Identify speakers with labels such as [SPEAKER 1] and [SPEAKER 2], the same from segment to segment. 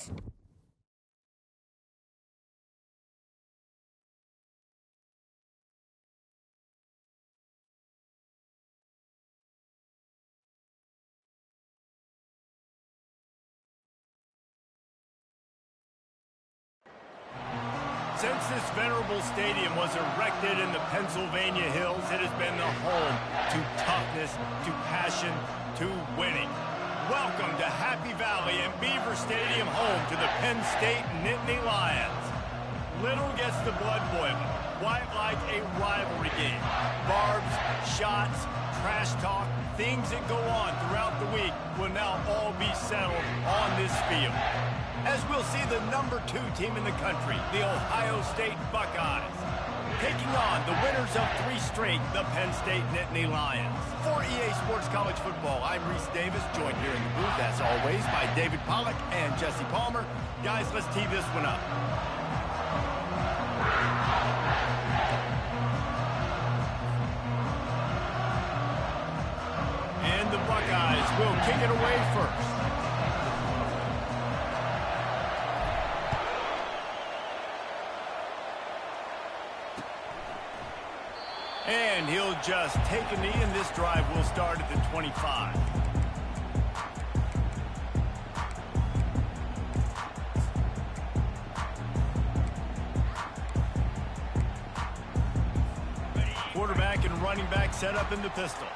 [SPEAKER 1] Since this venerable stadium was erected in the Pennsylvania hills, it has been the home to toughness, to passion, to winning. Welcome to Happy Valley and Beaver Stadium, home to the Penn State Nittany Lions. Little gets the blood boiling. Quite like a rivalry game. Barbs, shots, trash talk, things that go on throughout the week will now all be settled on this field, as we'll see the #2 team in the country, the Ohio State Buckeyes, taking on the winners of 3 straight, the Penn State Nittany Lions. For EA Sports College Football, I'm Reese Davis, joined here in the booth, as always, by David Pollack and Jesse Palmer. Guys, let's tee this one up. And the Buckeyes will kick it away first. And he'll just take a knee, and this drive will start at the 25. Quarterback and running back set up in the pistol.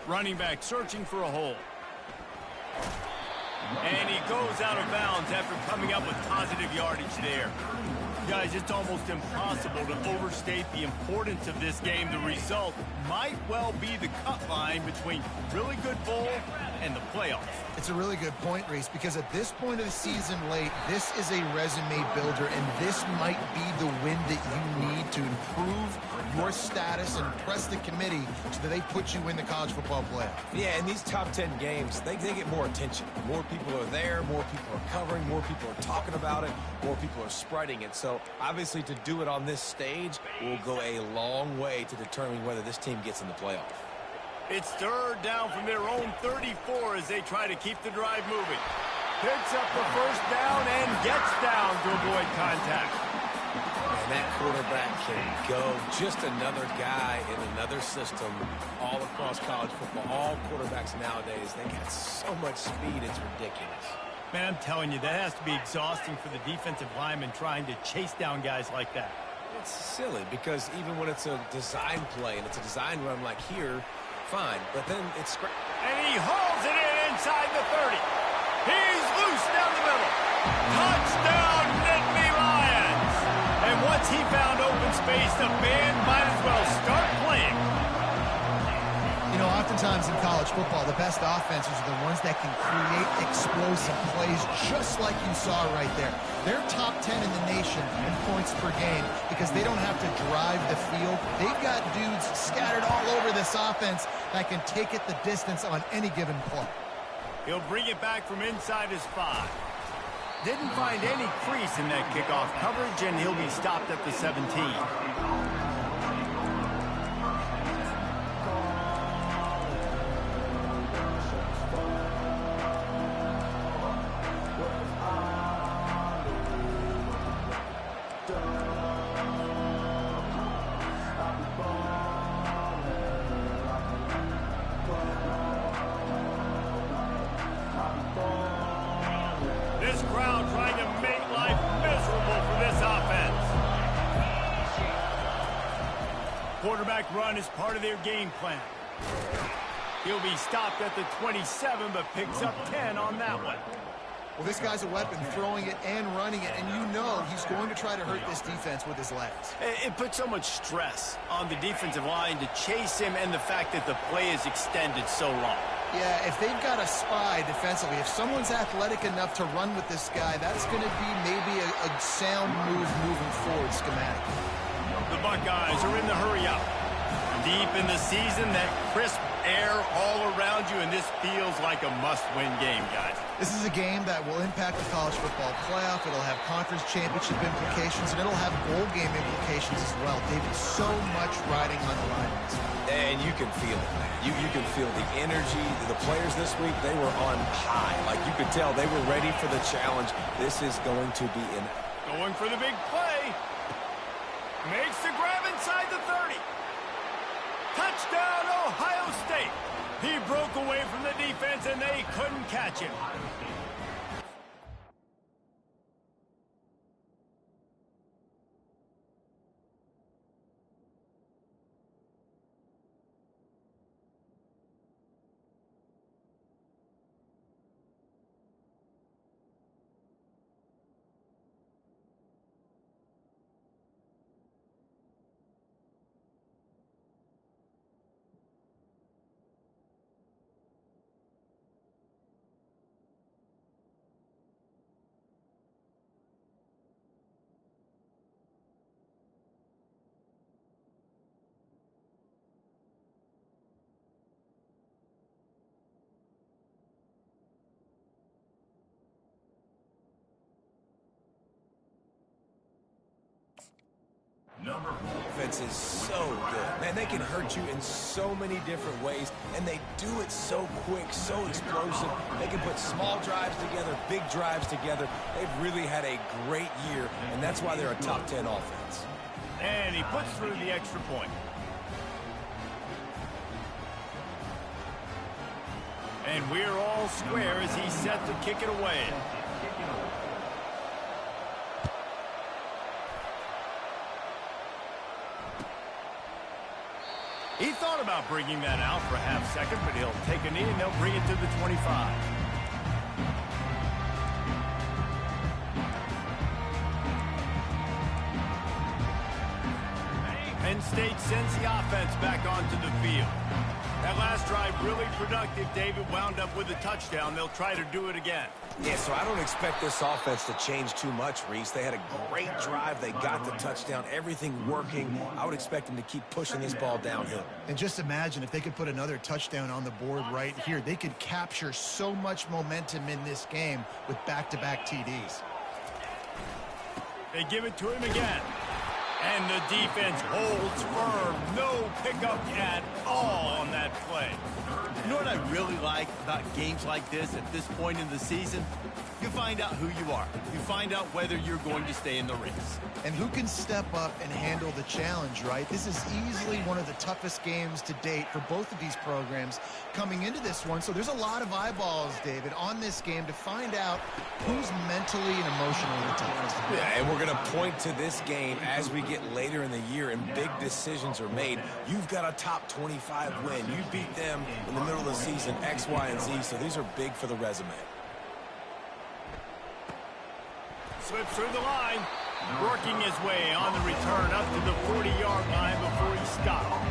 [SPEAKER 1] Running back searching for a hole. And he goes out of bounds after coming up with positive yardage there. Guys, it's almost impossible to overstate the importance of this game. The result might well be the cut line between really good bowl and the playoffs.
[SPEAKER 2] It's a really good point, Reese, because at this point of the season late, this is a resume builder, and this might be the win that you need to improve your status and impress the committee so that they put you in the college football playoff.
[SPEAKER 3] Yeah, in these top 10 games, they get more attention. More people are there, more people are covering, more people are talking about it, more people are spreading it. So, obviously, to do it on this stage will go a long way to determining whether this team gets in the playoff.
[SPEAKER 1] It's 3rd down from their own 34 as they try to keep the drive moving. Picks up the first down and gets down to avoid contact.
[SPEAKER 3] And that quarterback can go. Just another guy in another system all across college football. All quarterbacks nowadays, they got so much speed, it's ridiculous.
[SPEAKER 1] Man, I'm telling you, that has to be exhausting for the defensive lineman trying to chase down guys like that.
[SPEAKER 3] It's silly because even when it's a design play and it's a design run like here, fine, but then it's...
[SPEAKER 1] And he hauls it in inside the 30. He's loose down the middle. Touchdown, Nittany Lions. And once he found open space, the band might as well start playing.
[SPEAKER 2] You know, oftentimes in college football, the best offenses are the ones that can create explosive plays just like you saw right there. They're top 10 in the nation in points per game because they don't have to drive the field. They've got dudes scattered all over this offense that can take it the distance on any given play.
[SPEAKER 1] He'll bring it back from inside his 5. Didn't find any crease in that kickoff coverage, and he'll be stopped at the 17. This crowd trying to make life miserable for this offense. Quarterback run is part of their game plan. He'll be stopped at the 27, but picks up 10 on that one.
[SPEAKER 2] Well, this guy's a weapon, throwing it and running it, and you know he's going to try to hurt this defense with his legs.
[SPEAKER 1] It puts so much stress on the defensive line to chase him, and the fact that the play is extended so long.
[SPEAKER 2] Yeah, if they've got a spy defensively, if someone's athletic enough to run with this guy, that's going to be maybe a sound move moving forward schematically.
[SPEAKER 1] The Buckeyes are in the hurry up. Deep in the season, that crisp air all around you, and this feels like a must-win game, guys.
[SPEAKER 2] This is a game that will impact the college football playoff. It'll have conference championship implications, and it'll have bowl game implications as well. David, so much riding on the line.
[SPEAKER 3] And you can feel it, man. You can feel the energy. The players this week, they were on high. Like, you could tell they were ready for the challenge. This is going to be in.
[SPEAKER 1] Going for the big play. Makes the grab inside the 30. Touchdown, Ohio State. He broke away from the defense, and they couldn't catch him.
[SPEAKER 3] Offense is so good. Man, they can hurt you in so many different ways, and they do it so quick, so explosive. They can put small drives together, big drives together. They've really had a great year, and that's why they're a top 10 offense.
[SPEAKER 1] And he puts through the extra point. And we're all square as he's set to kick it away. He thought about bringing that out for a half second, but he'll take a knee and they'll bring it to the 25. Penn State sends the offense back onto the field. That last drive really productive. David wound up with a touchdown. They'll try to do it again.
[SPEAKER 3] Yeah, so I don't expect this offense to change too much, Reese. They had a great drive. They got the touchdown. Everything working. I would expect them to keep pushing this ball downhill.
[SPEAKER 2] And just imagine if they could put another touchdown on the board right here. They could capture so much momentum in this game with back-to-back TDs.
[SPEAKER 1] They give it to him again. And the defense holds firm. No pickup at all on that play.
[SPEAKER 4] You know what I really like about games like this at this point in the season? You find out who you are. You find out whether you're going to stay in the race.
[SPEAKER 2] And who can step up and handle the challenge, right? This is easily one of the toughest games to date for both of these programs coming into this one. So there's a lot of eyeballs, David, on this game to find out who's mentally and emotionally the toughest.
[SPEAKER 3] Yeah, and we're going to point to this game as we get later in the year and big decisions are made. You've got a top 25 win. You beat them in the middle of the season, X, Y, and Z, so these are big for the resume.
[SPEAKER 1] Slips through the line, working his way on the return up to the 40-yard line before he stopped.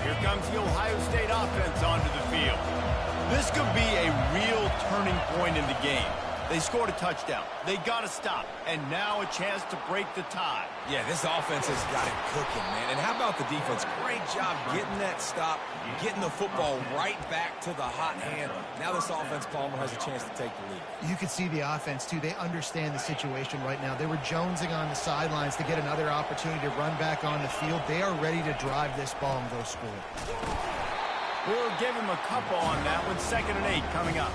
[SPEAKER 1] Here comes the Ohio State offense onto the field. This could be a real turning point in the game. They scored a touchdown. They got to stop. And now a chance to break the tie.
[SPEAKER 3] Yeah, this offense has got it cooking, man. And how about the defense? Great job getting that stop, getting the football right back to the hot hand. Now this offense, Palmer, has a chance to take the lead.
[SPEAKER 2] You can see the offense, too. They understand the situation right now. They were jonesing on the sidelines to get another opportunity to run back on the field. They are ready to drive this ball and go score.
[SPEAKER 1] We'll give him a couple on that one. 2nd and 8 coming up.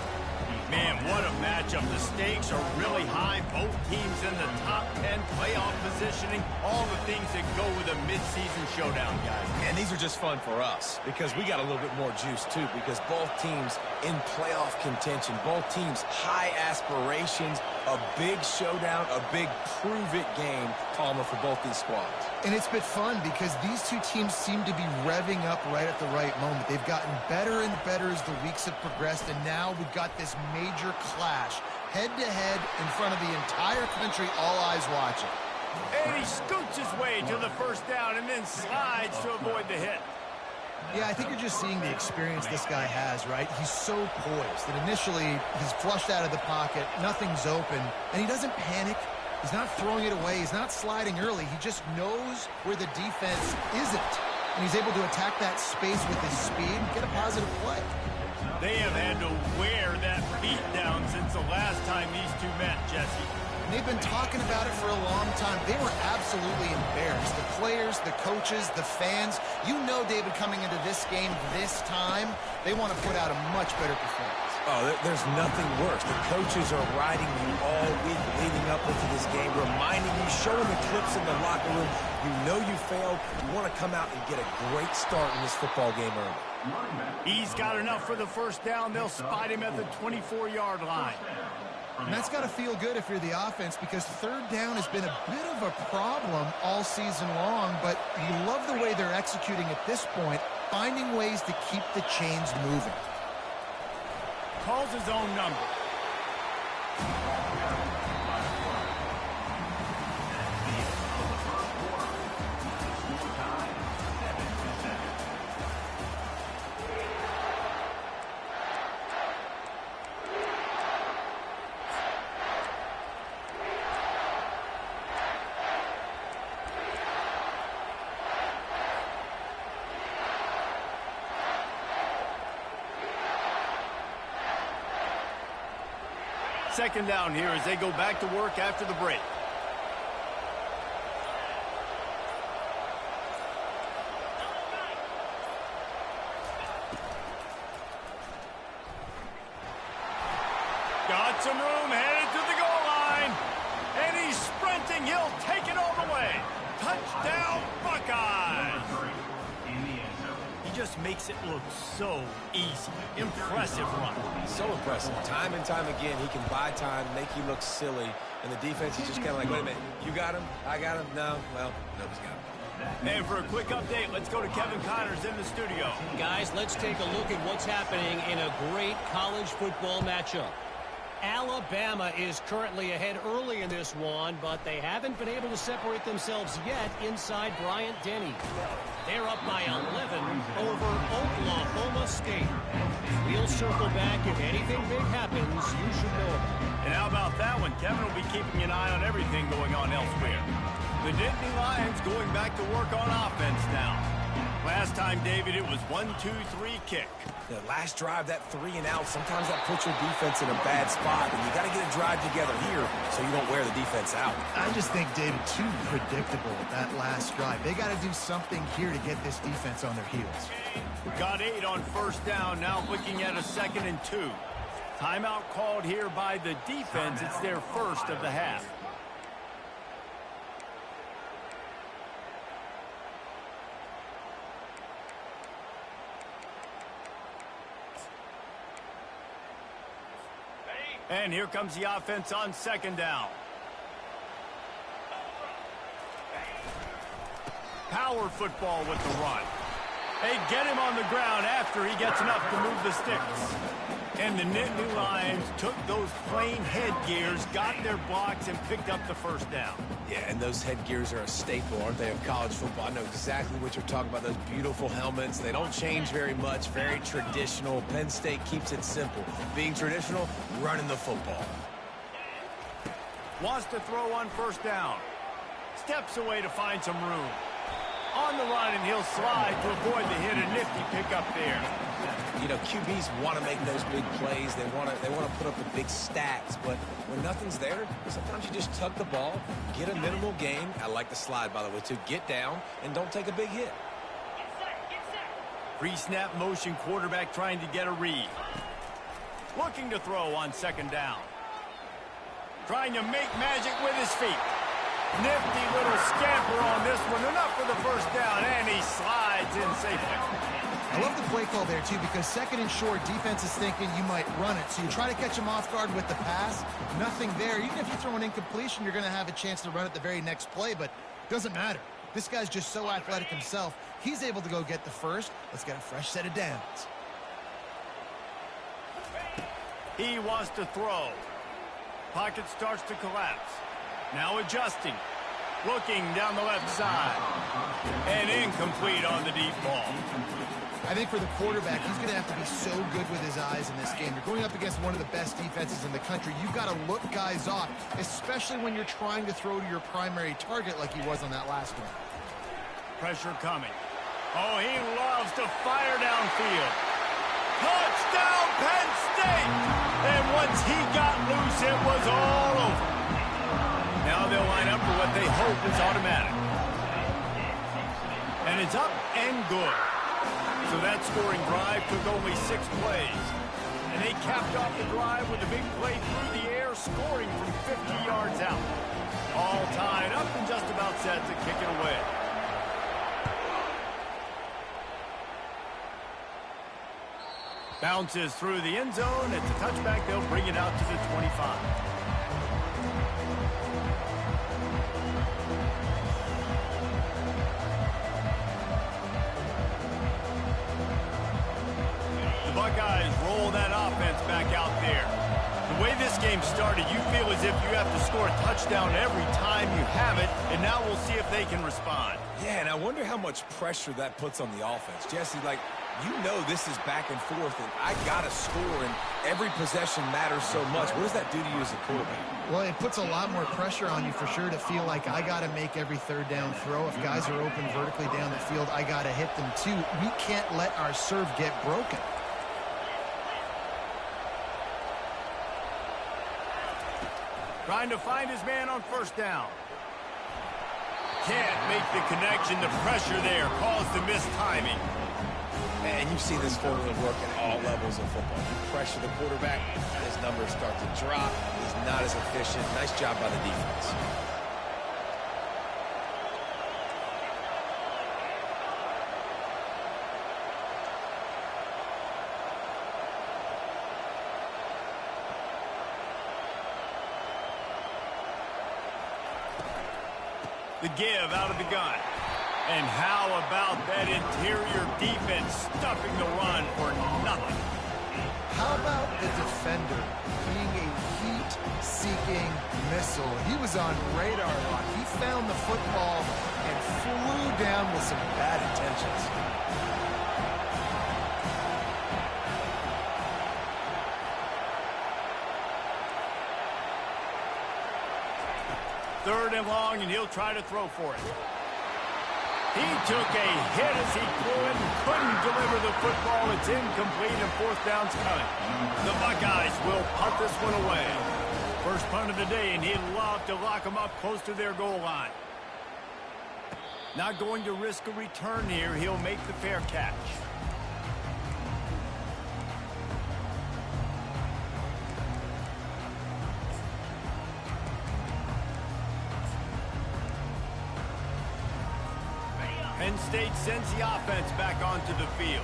[SPEAKER 1] Man, what a matchup. The stakes are really high. Both teams in the top 10, playoff positioning, all the things that go with a midseason showdown, guys.
[SPEAKER 3] And these are just fun for us because we got a little bit more juice, too, because both teams in playoff contention, both teams high aspirations, a big showdown, a big prove-it game, Palmer, for both these squads.
[SPEAKER 2] And it's been fun because these two teams seem to be revving up right at the right moment. They've gotten better and better as the weeks have progressed, and now we've got this major clash, head-to-head in front of the entire country, all eyes watching.
[SPEAKER 1] And he scoots his way to the first down and then slides to avoid the hit.
[SPEAKER 2] Yeah, I think you're just seeing the experience this guy has, right? He's so poised that initially he's flushed out of the pocket, nothing's open, and he doesn't panic. He's not throwing it away. He's not sliding early. He just knows where the defense isn't, and he's able to attack that space with his speed and get a positive play.
[SPEAKER 1] They have had to wear that beat down since the last time these two met, Jesse.
[SPEAKER 2] They've been talking about it for a long time. They were absolutely embarrassed. The players, the coaches, the fans. You know, David, coming into this game this time, they want to put out a much better performance.
[SPEAKER 3] Oh, there's nothing worse. The coaches are riding you all week leading up into this game, reminding you, showing the clips in the locker room. You know you failed. You want to come out and get a great start in this football game early.
[SPEAKER 1] He's got enough for the first down. They'll spot him at the 24-yard line.
[SPEAKER 2] And that's got to feel good if you're the offense, because third down has been a bit of a problem all season long, but you love the way they're executing at this point, finding ways to keep the chains moving.
[SPEAKER 1] Calls his own number. Second down here as they go back to work after the break. Got some room, headed to the goal line. And he's sprinting. He'll take it all the way. Touchdown, Buckeyes. He just makes it look so easy. Impressive run.
[SPEAKER 3] So impressive. Time and time again, he can buy time, make you look silly, and the defense is just kind of like, wait a minute, you got him? I got him? No? Well, nobody's got him.
[SPEAKER 1] And for a quick update, let's go to Kevin Connors in the studio.
[SPEAKER 5] Guys, let's take a look at what's happening in a great college football matchup. Alabama is currently ahead early in this one, but they haven't been able to separate themselves yet inside Bryant-Denny. They're up by 11 over Oklahoma State. We'll circle back if anything big happens. You should know about it.
[SPEAKER 1] And how about that one? Kevin will be keeping an eye on everything going on elsewhere. The Nittany Lions going back to work on offense now. Last time, David, it was 1-2-3 kick.
[SPEAKER 3] The last drive, that 3 and out, sometimes that puts your defense in a bad spot, and you got to get a drive together here so you don't wear the defense out.
[SPEAKER 2] I just think, David, too predictable that last drive. They got to do something here to get this defense on their heels.
[SPEAKER 1] Got 8 on first down, now looking at a 2nd and 2. Timeout called here by the defense. It's their first of the half. And here comes the offense on 2nd down. Power football with the run. They get him on the ground after he gets enough to move the sticks. And the Nittany Lions took those plain headgears, got their blocks, and picked up the first down.
[SPEAKER 3] Yeah, and those headgears are a staple, aren't they, of college football? I know exactly what you're talking about, those beautiful helmets. They don't change very much, very traditional. Penn State keeps it simple. Being traditional, running the football.
[SPEAKER 1] Wants to throw on first down. Steps away to find some room. On the run, and he'll slide to avoid the hit. A nifty pickup there.
[SPEAKER 3] You know, QBs want to make those big plays. They want to put up the big stats. But when nothing's there, sometimes you just tuck the ball, get a minimal gain. I like the slide, by the way, too. Get down and don't take a big hit.
[SPEAKER 1] Pre-snap motion, quarterback trying to get a read. Looking to throw on 2nd down. Trying to make magic with his feet. Nifty little scamper on this one. Enough for the first down, and he slides in safely.
[SPEAKER 2] I love the play call there, too, because 2nd and short, defense is thinking you might run it. So you try to catch him off guard with the pass. Nothing there. Even if you throw an incompletion, you're going to have a chance to run it the very next play, but it doesn't matter. This guy's just so athletic himself. He's able to go get the first. Let's get a fresh set of downs.
[SPEAKER 1] He wants to throw. Pocket starts to collapse. Now adjusting. Looking down the left side. And incomplete on the deep ball.
[SPEAKER 2] I think for the quarterback, he's going to have to be so good with his eyes in this game. You're going up against one of the best defenses in the country. You've got to look guys off, especially when you're trying to throw to your primary target like he was on that last one.
[SPEAKER 1] Pressure coming. Oh, he loves to fire downfield. Touchdown, Penn State! And once he got loose, it was all over. Now they'll line up for what they hope is automatic. And it's up and good. So that scoring drive took only 6 plays. And they capped off the drive with a big play through the air, scoring from 50 yards out. All tied up and just about set to kick it away. Bounces through the end zone. It's a touchback. They'll bring it out to the 25. Buckeyes roll that offense back out there. The way this game started, you feel as if you have to score a touchdown every time you have it, and now we'll see if they can respond.
[SPEAKER 3] Yeah, and I wonder how much pressure that puts on the offense. Jesse, like, you know this is back and forth, and I got to score, and every possession matters so much. What does that do to you as a quarterback?
[SPEAKER 2] Well, it puts a lot more pressure on you for sure to feel like I got to make every third down throw. If guys are open vertically down the field, I got to hit them too. We can't let our serve get broken.
[SPEAKER 1] Trying to find his man on first down. Can't make the connection. The pressure there caused the missed timing.
[SPEAKER 3] And you see this formula work at all levels of football. You pressure the quarterback, his numbers start to drop. He's not as efficient. Nice job by the defense.
[SPEAKER 1] The give out of the gun. And how about that interior defense stuffing the run for nothing?
[SPEAKER 2] How about the defender being a heat-seeking missile? He was on radar lock. He found the football and flew down with some bad intentions.
[SPEAKER 1] Third and long, and he'll try to throw for it. He took a hit as he threw it and couldn't deliver the football. It's incomplete, and fourth down's coming. The Buckeyes will punt this one away. First punt of the day, and he'd love to lock them up close to their goal line. Not going to risk a return here. He'll make the fair catch. Penn State sends the offense back onto the field.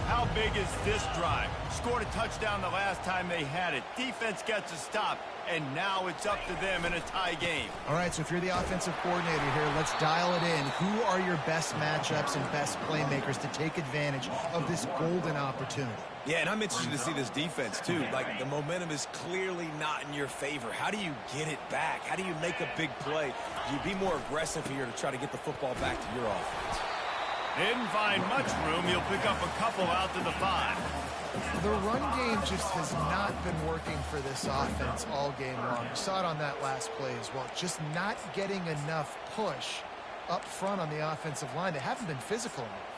[SPEAKER 1] How big is this drive? Scored a touchdown the last time they had it. Defense gets a stop, and now it's up to them in a tie game.
[SPEAKER 2] All right, so if you're the offensive coordinator here, let's dial it in. Who are your best matchups and best playmakers to take advantage of this golden opportunity?
[SPEAKER 3] Yeah, and I'm interested to see this defense, too. Like, the momentum is clearly not in your favor. How do you get it back? How do you make a big play? Do you be more aggressive here to try to get the football back to your offense?
[SPEAKER 1] Didn't find much room. He'll pick up a couple out to the 5.
[SPEAKER 2] The run game just has not been working for this offense all game long. You saw it on that last play as well. Just not getting enough push up front on the offensive line. They haven't been physical enough.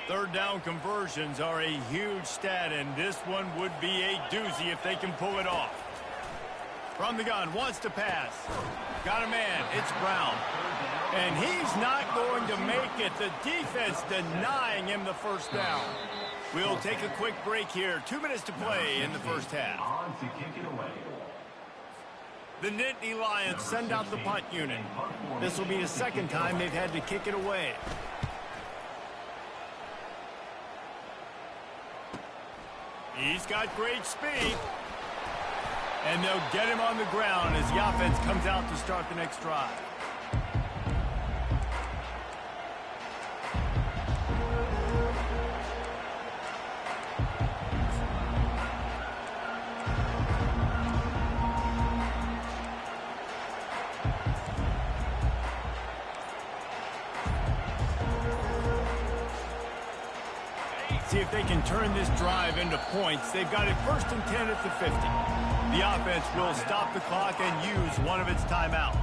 [SPEAKER 1] Third down conversions are a huge stat, and this one would be a doozy if they can pull it off. From the gun, wants to pass. Got a man, it's Brown. And he's not going to make it. The defense denying him the first down. We'll take a quick break here. 2 minutes to play in the first half. The Nittany Lions send out the punt unit. This will be the second time they've had to kick it away. He's got great speed. And they'll get him on the ground as the offense comes out to start the next drive. if they can turn this drive into points. They've got it 1st and 10 at the 50. The offense will stop the clock and use one of its timeouts.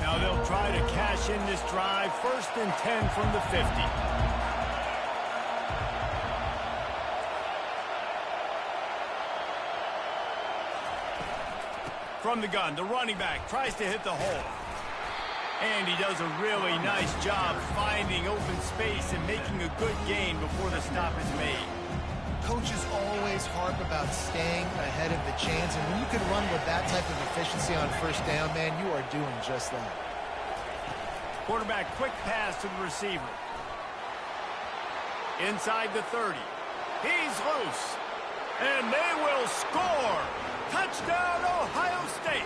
[SPEAKER 1] Now they'll try to cash in this drive. 1st and 10 from the 50. From the gun, the running back tries to hit the hole. And he does a really nice job finding open space and making a good gain before the stop is made.
[SPEAKER 2] Coaches always harp about staying ahead of the chains, and when you can run with that type of efficiency on 1st down, man, you are doing just that.
[SPEAKER 1] Quarterback quick pass to the receiver. Inside the 30. He's loose. And they will score. Touchdown, Ohio State.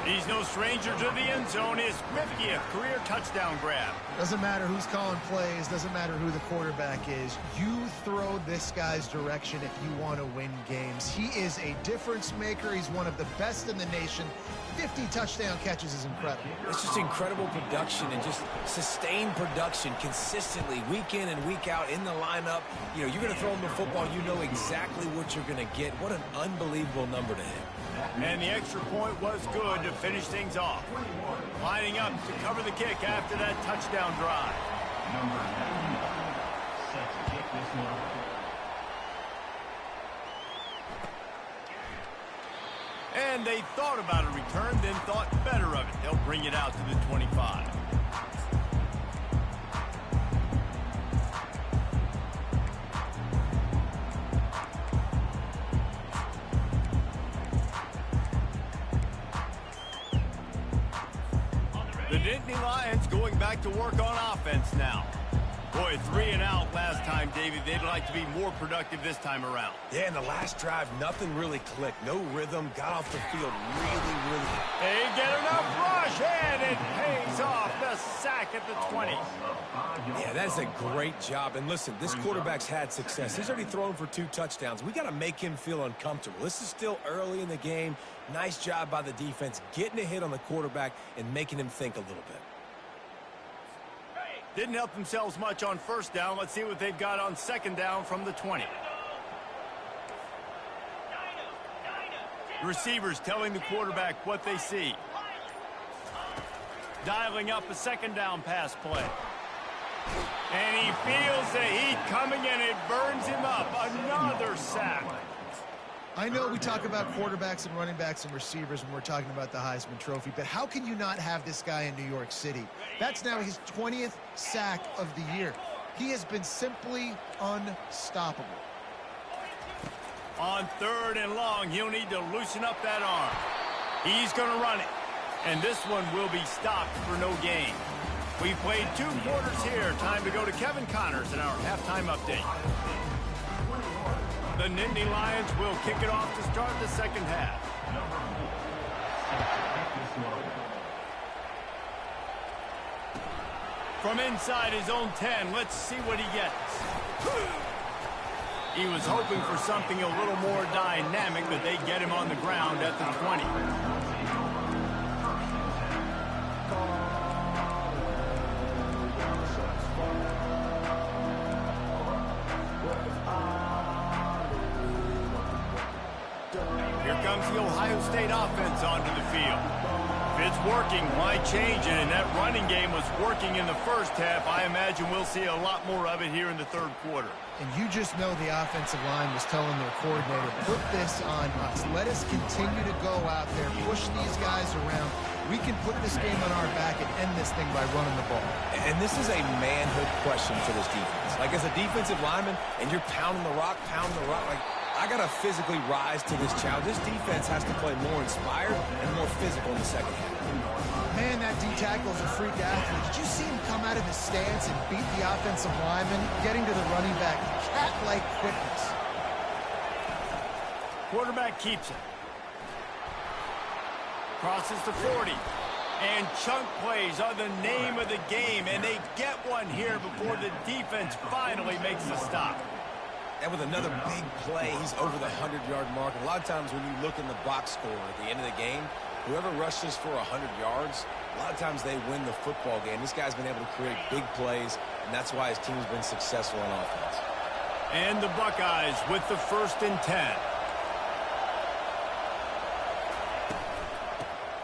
[SPEAKER 1] He's no stranger to the end zone. His 50th career touchdown grab.
[SPEAKER 2] Doesn't matter who's calling plays. Doesn't matter who the quarterback is. You throw this guy's direction if you want to win games. He is a difference maker. He's one of the best in the nation. 50 touchdown catches is incredible.
[SPEAKER 3] It's just incredible production and just sustained production consistently week in and week out in the lineup. You know, you're going to throw him the football. You know exactly what you're going to get. What an unbelievable number to him.
[SPEAKER 1] And the extra point was good to finish things off. Lining up to cover the kick after that touchdown drive.
[SPEAKER 6] Number 91 set to kick this one.
[SPEAKER 1] And they thought about a return, then thought better of it. They'll bring it out to the 25. The Nittany Lions going back to work on offense now. Boy, 3 and out last time, David. They'd like to be more productive this time around.
[SPEAKER 3] Yeah, in the last drive, nothing really clicked. No rhythm. Got off the field really.
[SPEAKER 1] They get enough rush, and it pays off. The sack at the 20.
[SPEAKER 3] Yeah, that's a great job. And listen, this quarterback's had success. He's already thrown for 2 touchdowns. We got to make him feel uncomfortable. This is still early in the game. Nice job by the defense, getting a hit on the quarterback and making him think a little bit.
[SPEAKER 1] Didn't help themselves much on 1st down. Let's see what they've got on 2nd down from the 20. The receivers telling the quarterback what they see. Dialing up a 2nd down pass play. And he feels the heat coming and it burns him up. Another sack.
[SPEAKER 2] I know we talk about quarterbacks and running backs and receivers when we're talking about the Heisman Trophy, but how can you not have this guy in New York City? That's now his 20th sack of the year. He has been simply unstoppable.
[SPEAKER 1] On 3rd and long, he'll need to loosen up that arm. He's going to run it. And this one will be stopped for no gain. We've played 2 quarters here. Time to go to Kevin Connors in our halftime update. The Nittany Lions will kick it off to start the 2nd half. From inside his own 10, let's see what he gets. He was hoping for something a little more dynamic, but they get him on the ground at the 20. Here comes the Ohio State offense onto the field. If it's working, why change it? And that running game was working in the 1st half. I imagine we'll see a lot more of it here in the 3rd quarter.
[SPEAKER 2] And you just know the offensive line was telling their coordinator, put this on us. Let us continue to go out there, push these guys around. We can put this game on our back and end this thing by running the ball.
[SPEAKER 3] And this is a manhood question for this defense. Like, as a defensive lineman, and you're pounding the rock, like, I got to physically rise to this challenge. This defense has to play more inspired and more physical in the 2nd half.
[SPEAKER 2] Man, that D-tackle is a freak athlete. Did you see him come out of his stance and beat the offensive lineman, getting to the running back? Cat-like quickness.
[SPEAKER 1] Quarterback keeps it. Crosses the 40. And chunk plays are the name of the game, and they get one here before the defense finally makes the stop.
[SPEAKER 3] And with another big play, he's over the 100-yard mark. And a lot of times when you look in the box score at the end of the game, whoever rushes for 100 yards, A lot of times they win the football game. This guy's been able to create big plays, and that's why his team's been successful on offense.
[SPEAKER 1] And the Buckeyes with the 1st and 10.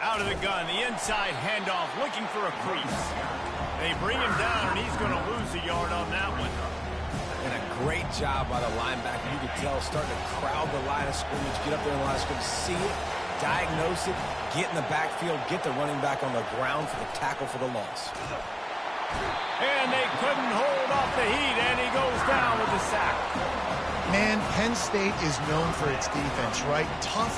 [SPEAKER 1] Out of the gun, the inside handoff, looking for a crease. They bring him down, and he's going to lose a yard on that one.
[SPEAKER 3] And a great job by the linebacker. You could tell, starting to crowd the line of scrimmage, get up there in the line of scrimmage, see it, diagnose it, get in the backfield, get the running back on the ground for the tackle for the loss.
[SPEAKER 1] And they couldn't hold off the heat, and he goes down with a sack.
[SPEAKER 2] Man, Penn State is known for its defense, right? Tough,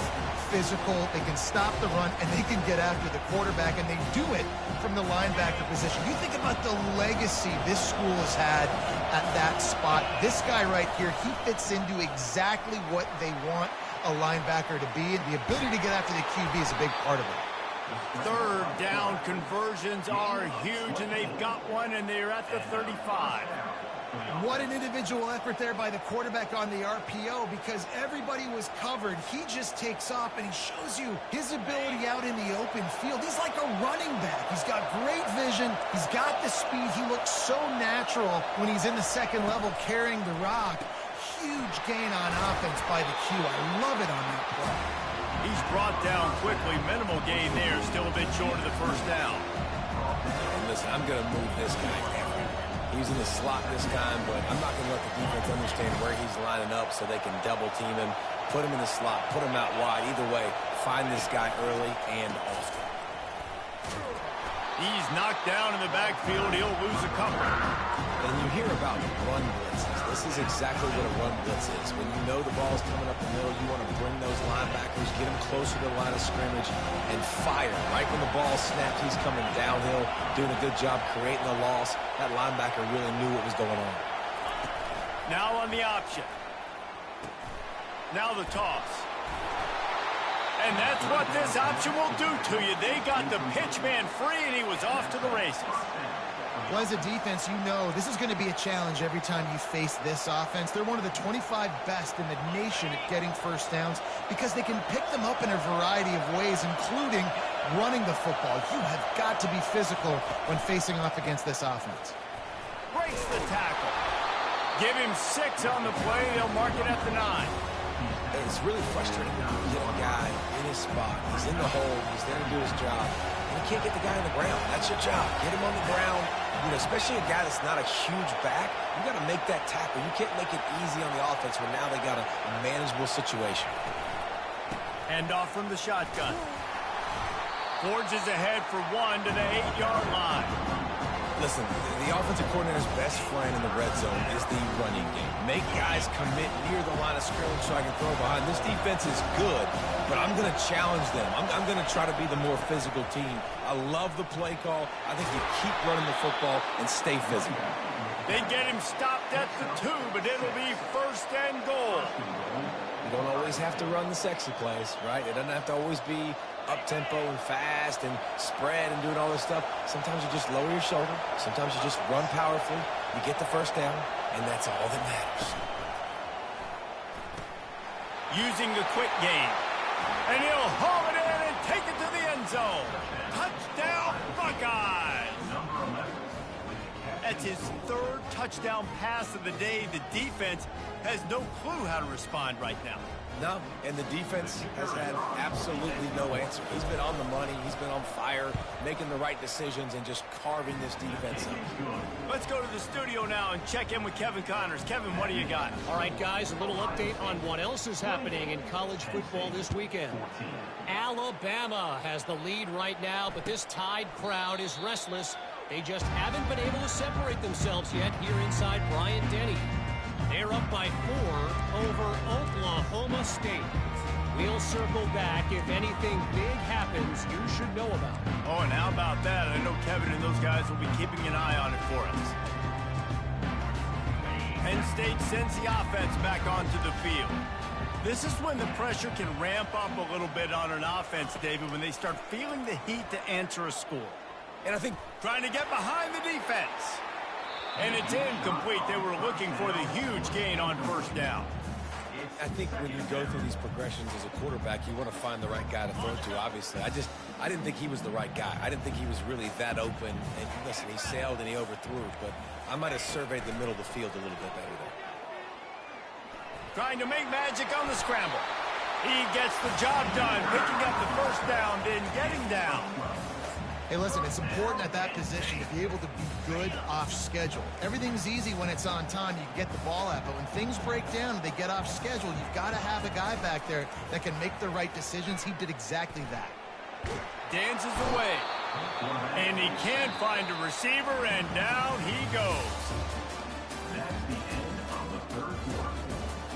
[SPEAKER 2] physical, they can stop the run, and they can get after the quarterback, and they do it from the linebacker position. You think about the legacy this school has had at that spot. This guy right here, he fits into exactly what they want a linebacker to be, and the ability to get after the QB is a big part of it.
[SPEAKER 1] 3rd down conversions are huge, and they've got one, and they're at the 35.
[SPEAKER 2] What an individual effort there by the quarterback on the RPO, because everybody was covered. He just takes off, and he shows you his ability out in the open field. He's like a running back. He's got great vision. He's got the speed. He looks so natural when he's in the 2nd level carrying the rock. Huge gain on offense by the Q. I love it on that play.
[SPEAKER 1] He's brought down quickly. Minimal gain there. Still a bit short of the 1st down.
[SPEAKER 3] And listen, I'm going to move this guy everywhere. He's in the slot this time, but I'm not going to let the defense understand where he's lining up so they can double team him, put him in the slot, put him out wide. Either way, find this guy early and often.
[SPEAKER 1] He's knocked down in the backfield. He'll lose a couple.
[SPEAKER 3] And you hear about run blitzes. This is exactly what a run blitz is. When you know the ball's coming up the middle, you want to bring those linebackers, get them closer to the line of scrimmage, and fire. Right when the ball snaps, he's coming downhill, doing a good job creating a loss. That linebacker really knew what was going on.
[SPEAKER 1] Now on the option. Now the toss. And that's what this option will do to you. They got the pitch man free, and he was off to the races.
[SPEAKER 2] Well, as a defense, you know this is going to be a challenge every time you face this offense. They're one of the 25 best in the nation at getting 1st downs because they can pick them up in a variety of ways, including running the football. You have got to be physical when facing off against this offense.
[SPEAKER 1] Breaks the tackle. Give him 6 on the play. They'll mark it at the 9.
[SPEAKER 3] It's really frustrating when you get a guy in his spot. He's in the hole. He's there to do his job. And you can't get the guy on the ground. That's your job. Get him on the ground. You know, especially a guy that's not a huge back. You got to make that tackle. You can't make it easy on the offense when now they got a manageable situation.
[SPEAKER 1] Hand off from the shotgun. Forges ahead for 1 to the 8-yard line.
[SPEAKER 3] Listen, the offensive coordinator's best friend in the red zone is the running game. Make guys commit near the line of scrimmage so I can throw behind. This defense is good, but I'm going to challenge them. I'm going to try to be the more physical team. I love the play call. I think you keep running the football and stay physical.
[SPEAKER 1] They get him stopped at the 2, but it'll be 1st and goal.
[SPEAKER 3] You don't always have to run the sexy plays, right? It doesn't have to always be up-tempo and fast and spread and doing all this stuff. Sometimes you just lower your shoulder. Sometimes you just run powerfully. You get the 1st down, and that's all that matters.
[SPEAKER 1] Using the quick game. And he'll haul it in and take it to the end zone. Touchdown, Buckeyes! That's his 3rd touchdown pass of the day. The defense has no clue how to respond right now.
[SPEAKER 3] No, and the defense has had absolutely no answer. He's been on the money. He's been on fire, making the right decisions and just carving this defense up.
[SPEAKER 1] Let's go to the studio now and check in with Kevin Connors. Kevin, what do you got?
[SPEAKER 5] All right, guys, a little update on what else is happening in college football this weekend. Alabama has the lead right now, but this Tide crowd is restless. They just haven't been able to separate themselves yet here inside Bryant-Denny. They're up by 4 over Oklahoma State. We'll circle back if anything big happens you should know about.
[SPEAKER 1] Oh, and how about that? I know Kevin and those guys will be keeping an eye on it for us. Penn State sends the offense back onto the field. This is when the pressure can ramp up a little bit on an offense, David, when they start feeling the heat to answer a score.
[SPEAKER 3] And I think
[SPEAKER 1] trying to get behind the defense. And it's incomplete. They were looking for the huge gain on 1st down.
[SPEAKER 3] I think when you go through these progressions as a quarterback, you want to find the right guy to throw to, obviously. I didn't think he was the right guy. I didn't think he was really that open. And listen, he sailed and he overthrew, but I might have surveyed the middle of the field a little bit better there.
[SPEAKER 1] Trying to make magic on the scramble. He gets the job done, picking up the first down, then getting down.
[SPEAKER 2] Hey, listen, it's important at that position to be able to be good off schedule. Everything's easy when it's on time. You can get the ball out, but when things break down, they get off schedule. You've got to have a guy back there that can make the right decisions. He did exactly that.
[SPEAKER 1] Dances away. And he can't find a receiver, and down he goes.
[SPEAKER 6] That's the end of the third quarter.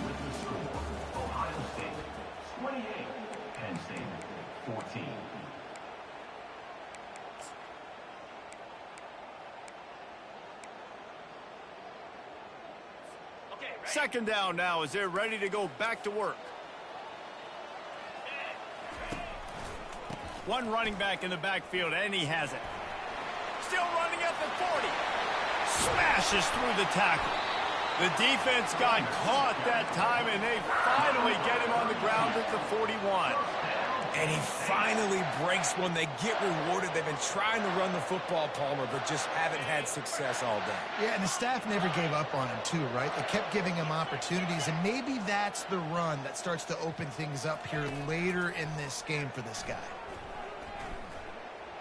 [SPEAKER 6] With the score, Ohio State 28, Penn State 14.
[SPEAKER 1] Second down now as they're ready to go back to work. One running back in the backfield, and he has it. Still running at the 40. Smashes through the tackle. The defense got caught that time, and they finally get him on the ground at the 41.
[SPEAKER 3] And he finally breaks one. They get rewarded. They've been trying to run the football, Palmer, but just haven't had success all day.
[SPEAKER 2] Yeah, and the staff never gave up on him, too, right? They kept giving him opportunities, and maybe that's the run that starts to open things up here later in this game for this guy.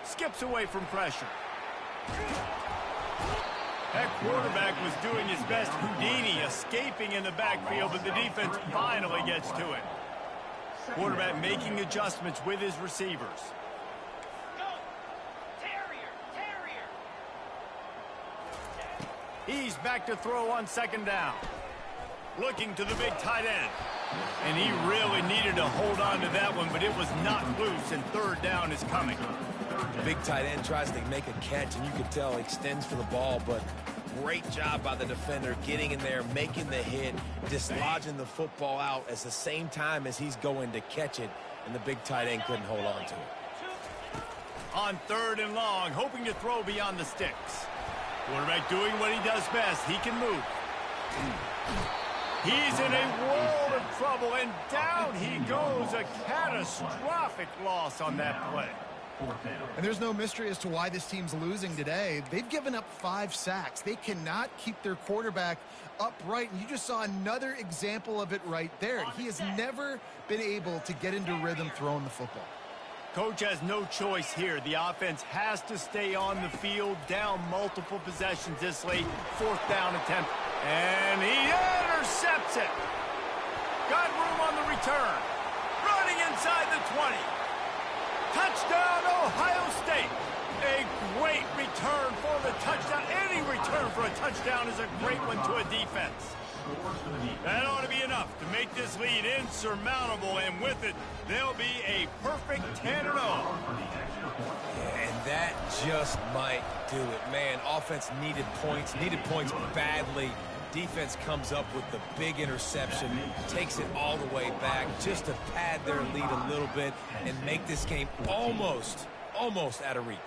[SPEAKER 1] Skips away from pressure. That quarterback was doing his best Houdini, escaping in the backfield, but the defense finally gets to it. Quarterback making adjustments with his receivers.
[SPEAKER 7] Go! Terrier!
[SPEAKER 1] He's back to throw on second down. Looking to the big tight end. And he really needed to hold on to that one, but it was not loose, and third down is coming.
[SPEAKER 3] The big tight end tries to make a catch, and you can tell he extends for the ball, but great job by the defender getting in there, making the hit, dislodging the football out at the same time as he's going to catch it, and the big tight end couldn't hold on to it.
[SPEAKER 1] On third and long, hoping to throw beyond the sticks. Quarterback doing what he does best. He can move. He's in a world of trouble, and down he goes. A catastrophic loss on that play.
[SPEAKER 2] And there's no mystery as to why this team's losing today. They've given up 5 sacks. They cannot keep their quarterback upright, and you just saw another example of it right there. He has never been able to get into rhythm throwing the football.
[SPEAKER 1] Coach has no choice here. The offense has to stay on the field, down multiple possessions this late. Fourth down attempt, and he intercepts it. Got room on the return. Running inside the 20. Touchdown, Ohio State. A great return for the touchdown. Any return for a touchdown is a great one to a defense. That ought to be enough to make this lead insurmountable, and with it, they'll be a perfect 10-0.
[SPEAKER 3] And that just might do it. Man, offense needed points badly. Defense comes up with the big interception, takes it all the way back just to pad their lead a little bit and make this game almost out of reach.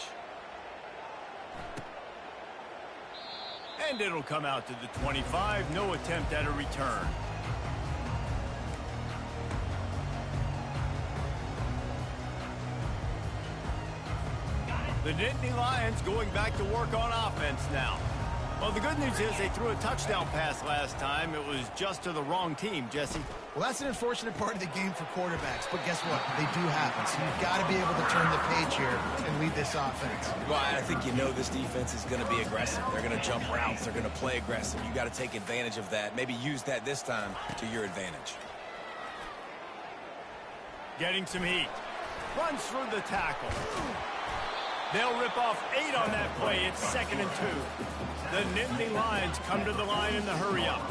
[SPEAKER 1] And it'll come out to the 25. No attempt at a return. The Nittany Lions going back to work on offense now. Well, the good news is they threw a touchdown pass last time. It was just to the wrong team, Jesse.
[SPEAKER 2] Well, that's an unfortunate part of the game for quarterbacks, but guess what? They do happen, so you've got to be able to turn the page here and lead this offense.
[SPEAKER 3] Well, I think you know this defense is going to be aggressive. They're going to jump routes. They're going to play aggressive. You got to take advantage of that. Maybe use that this time to your advantage.
[SPEAKER 1] Getting some heat. Runs through the tackle. They'll rip off 8 on that play. It's 2nd and 2. The Nittany Lions come to the line in the hurry-up.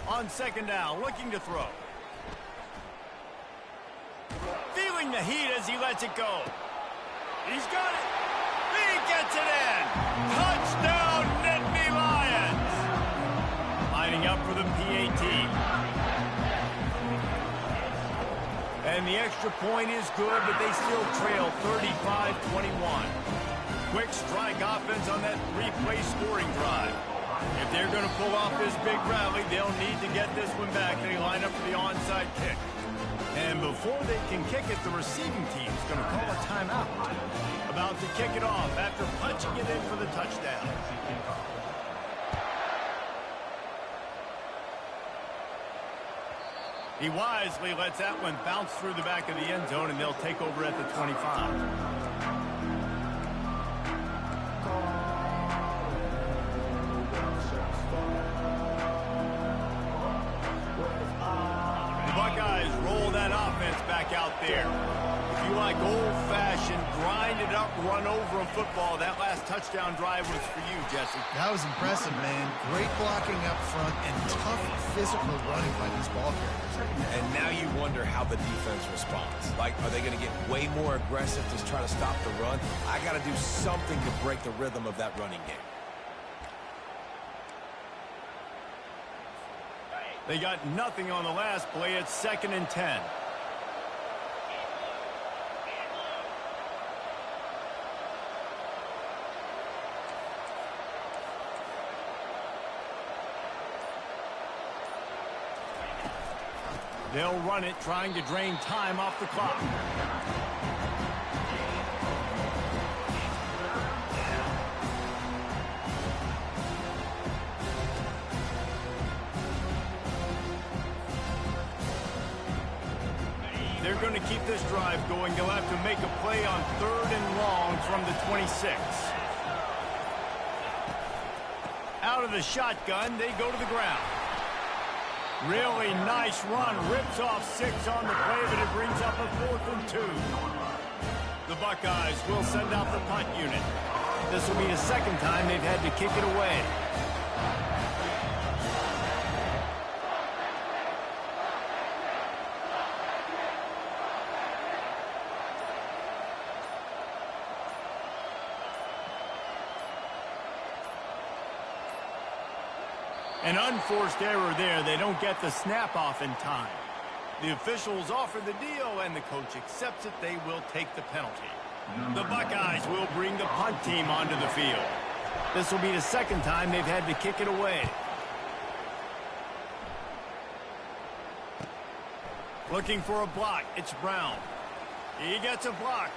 [SPEAKER 1] On second down, looking to throw. Feeling the heat as he lets it go. He's got it. He gets it in. Touchdown, Nittany Lions. Lining up for the PAT. And the extra point is good, but they still trail 35-21. Quick strike offense on that 3-play scoring drive. If they're going to pull off this big rally, they'll need to get this one back. They line up for the onside kick. And before they can kick it, the receiving team's going to call a timeout. About to kick it off after punching it in for the touchdown. He wisely lets that one bounce through the back of the end zone, and they'll take over at the 25. Back out there. If you like old-fashioned, grind-it-up, run-over football, that last touchdown drive was for you, Jesse.
[SPEAKER 2] That was impressive, man. Great blocking up front and tough physical running by these ball carriers.
[SPEAKER 3] And now you wonder how the defense responds. Like, are they going to get way more aggressive to try to stop the run? I got to do something to break the rhythm of that running game.
[SPEAKER 1] They got nothing on the last play. It's 2nd and 10. They'll run it, trying to drain time off the clock. They're going to keep this drive going. They'll have to make a play on 3rd and long from the 26. Out of the shotgun, they go to the ground. Really nice run. Rips off 6 on the play, but it brings up a 4th and 2. The Buckeyes will send out the punt unit. This will be the 2nd time they've had to kick it away. An unforced error there. They don't get the snap off in time. The officials offer the deal, and the coach accepts it. They will take the penalty. The Buckeyes will bring the punt team onto the field. This will be the 2nd time they've had to kick it away. Looking for a block. It's Brown. He gets a block.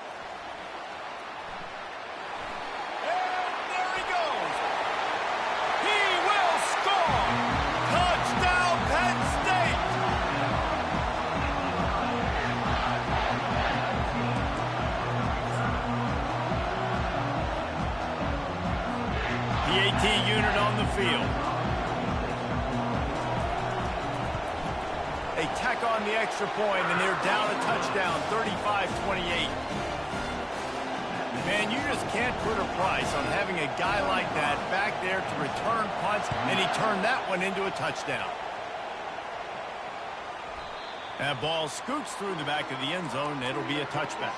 [SPEAKER 1] Touchdown, Penn State! The AT unit on the field. They tack on the extra point, and they're down a touchdown, 35-28. Man, you just can't put a price on having a guy like that back there to return punts, and he turned that one into a touchdown. That ball scoots through the back of the end zone, and it'll be a touchback.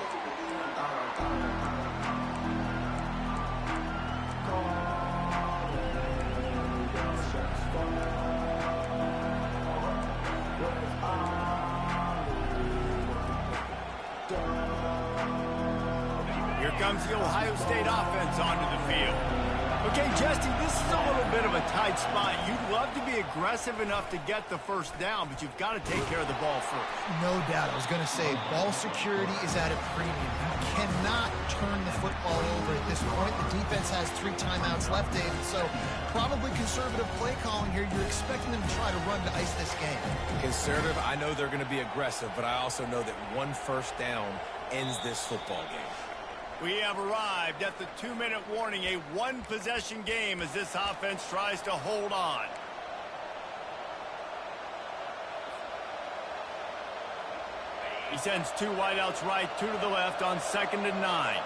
[SPEAKER 1] Comes the Ohio State offense onto the field. Okay, Jesse, this is a little bit of a tight spot. You'd love to be aggressive enough to get the first down, but you've got to take care of the ball first.
[SPEAKER 2] No doubt. I was going to say, ball security is at a premium. You cannot turn the football over at this point. The defense has 3 timeouts left, David, so probably conservative play calling here. You're expecting them to try to run to ice this game.
[SPEAKER 3] Conservative, I know they're going to be aggressive, but I also know that 1 first down ends this football game.
[SPEAKER 1] We have arrived at the 2-minute warning, a 1-possession game as this offense tries to hold on. He sends 2 wideouts right, 2 to the left on 2nd and 9.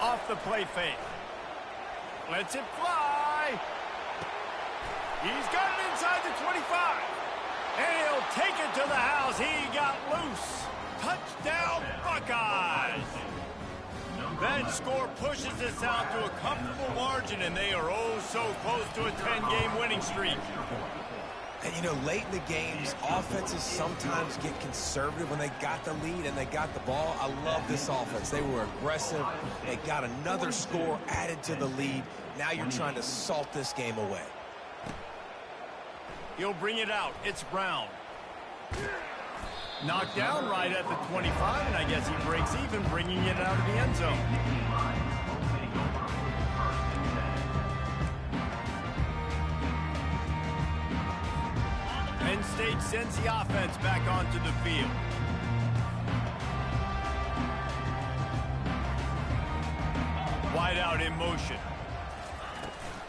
[SPEAKER 1] Off the play fake. Lets it fly. He's got it inside the 25. And he'll take it to the house. He got loose. Touchdown, Buckeyes. That score pushes us out to a comfortable margin, and they are oh so close to a 10-game winning streak.
[SPEAKER 3] And, you know, late in the games, offenses sometimes get conservative when they got the lead and they got the ball. I love this offense. They were aggressive. They got another score added to the lead. Now you're trying to salt this game away.
[SPEAKER 1] He'll bring it out. It's Brown. Knocked down right at the 25, and I guess he breaks even, bringing it out of the end zone. Penn State sends the offense back onto the field. Wide out in motion.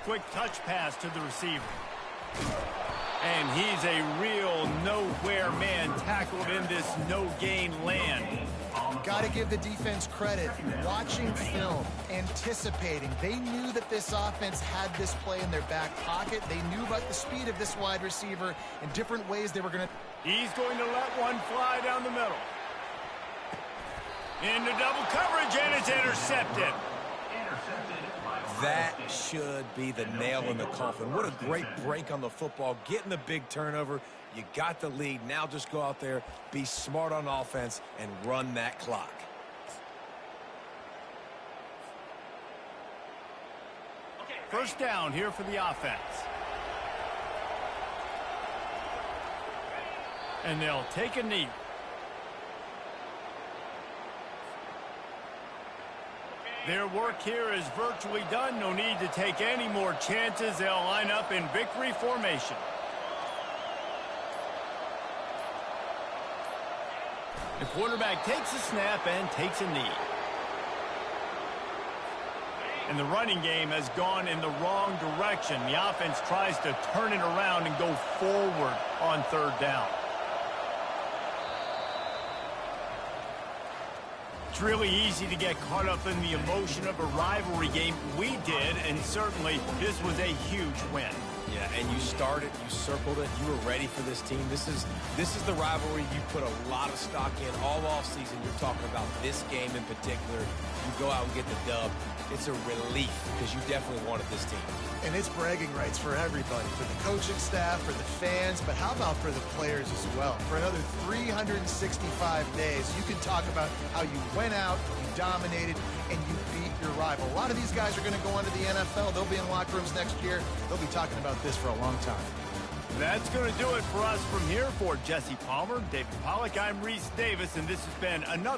[SPEAKER 1] Quick touch pass to the receiver. And he's a real nowhere man, tackled in this no-gain land.
[SPEAKER 2] Got to give the defense credit. Watching film, anticipating. They knew that this offense had this play in their back pocket. They knew about the speed of this wide receiver and different ways they were going to...
[SPEAKER 1] He's going to let one fly down the middle. Into double coverage, and it's intercepted.
[SPEAKER 3] That should be the nail in the coffin. What a great break on the football. Getting the big turnover. You got the lead. Now just go out there, be smart on offense, and run that clock.
[SPEAKER 1] First down here for the offense. And they'll take a knee. Their work here is virtually done. No need to take any more chances. They'll line up in victory formation. The quarterback takes a snap and takes a knee. And the running game has gone in the wrong direction. The offense tries to turn it around and go forward on third down. It's really easy to get caught up in the emotion of a rivalry game. We did, and certainly this was a huge win.
[SPEAKER 3] Yeah, and you started, you circled it, you were ready for this team. This is the rivalry you put a lot of stock in all offseason. You're talking about this game in particular. You go out and get the dub. It's a relief because you definitely wanted this team.
[SPEAKER 2] And it's bragging rights for everybody, for the coaching staff, for the fans, but how about for the players as well? For another 365 days, you can talk about how you went out, you dominated, and you beat your rival. A lot of these guys are going to go on to the NFL. They'll be in locker rooms next year. They'll be talking about this for a long time.
[SPEAKER 1] That's going to do it for us from here. For Jesse Palmer, David Pollack, I'm Reese Davis, and this has been another